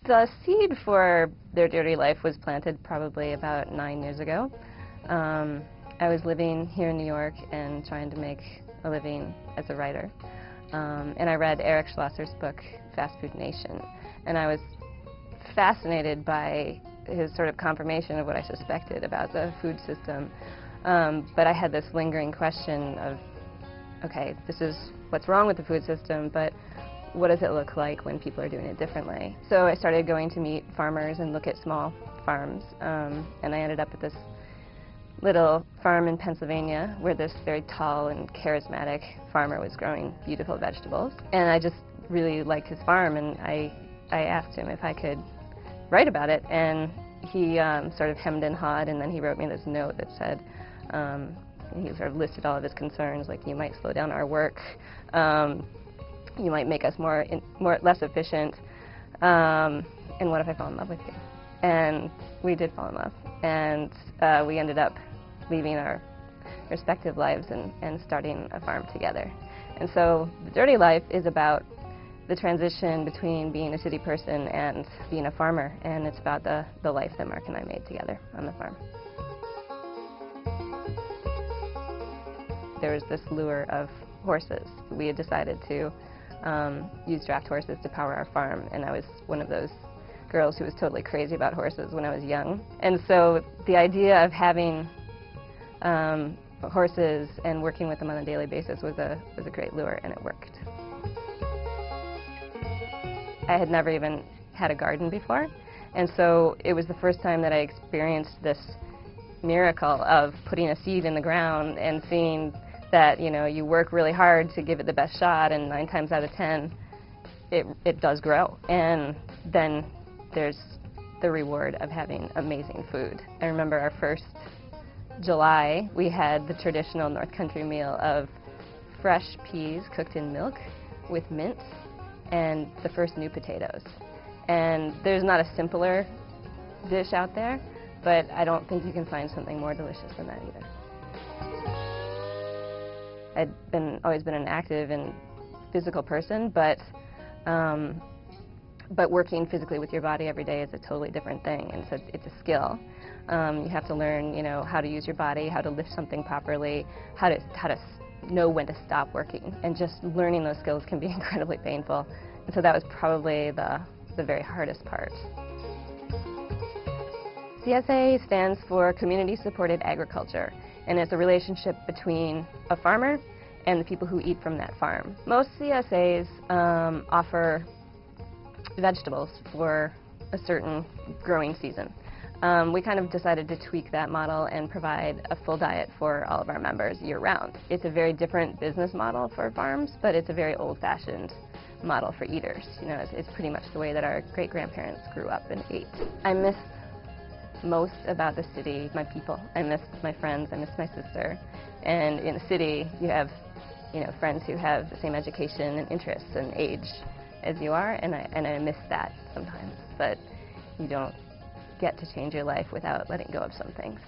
The seed for Their Dirty Life was planted probably about 9 years ago. I was living here in New York and trying to make a living as a writer. And I read Eric Schlosser's book, Fast Food Nation, and I was fascinated by his sort of confirmation of what I suspected about the food system. But I had this lingering question of, okay, this is what's wrong with the food system, but what does it look like when people are doing it differently? So I started going to meet farmers and look at small farms, and I ended up at this little farm in Pennsylvania where this very tall and charismatic farmer was growing beautiful vegetables. And I just really liked his farm, and I asked him if I could write about it, and he sort of hemmed and hawed, and then he wrote me this note that said, he sort of listed all of his concerns, like, you might slow down our work, you might make us less efficient, and what if I fall in love with you? And we did fall in love, and we ended up leaving our respective lives and starting a farm together. And so The Dirty Life is about the transition between being a city person and being a farmer, and it's about the life that Mark and I made together on the farm. There was this lure of horses. We had decided to use draft horses to power our farm, and I was one of those girls who was totally crazy about horses when I was young. And so the idea of having horses and working with them on a daily basis was a great lure, and it worked. I had never even had a garden before, and so it was the first time that I experienced this miracle of putting a seed in the ground and seeing that, you know, you work really hard to give it the best shot, and 9 times out of 10 it does grow. And then there's the reward of having amazing food. I remember our first July, we had the traditional North Country meal of fresh peas cooked in milk with mint and the first new potatoes. And there's not a simpler dish out there, but I don't think you can find something more delicious than that either. I'd always been an active and physical person, but working physically with your body every day is a totally different thing, and so it's a skill. You have to learn, you know, how to use your body, how to lift something properly, how to know when to stop working, and just learning those skills can be incredibly painful. And so that was probably the very hardest part. CSA stands for Community Supported Agriculture, and it's a relationship between a farmer and the people who eat from that farm. Most CSAs offer vegetables for a certain growing season. We kind of decided to tweak that model and provide a full diet for all of our members year-round. It's a very different business model for farms, but it's a very old-fashioned model for eaters. You know, it's pretty much the way that our great-grandparents grew up and ate. I miss most about the city my people. I miss my friends, I miss my sister. And in the city, you have, you know, friends who have the same education and interests and age as you are, and I miss that sometimes. But you don't get to change your life without letting go of some things.